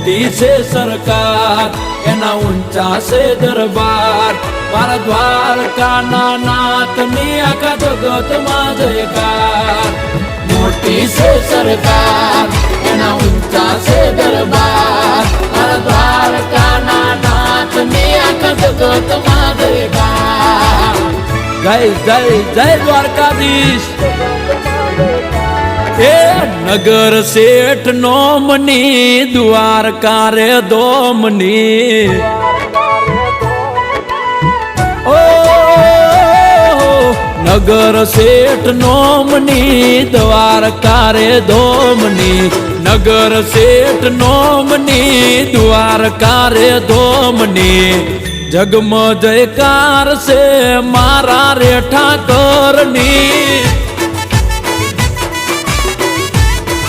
મોટી છે સરકાર એના ઊંચા છે દરબાર મારા દ્વારકાના નાથની આખા જગતમાં જયકાર મોટી છે સરકાર એના ઊંચા છે દરબાર મારા દ્વારકાના નાથની આખા જગતમાં જયકાર જય જય જય દ્વારકાધીશ એ નગર શેઠ નોમની દ્વારકા રે દોમની ઓ નગર શેઠ નોમની દ્વારકા રે દોમની નગર શેઠ નોમની દ્વારકા રે દોમની જગમ જયકાર છે મારા રે ઠાકરની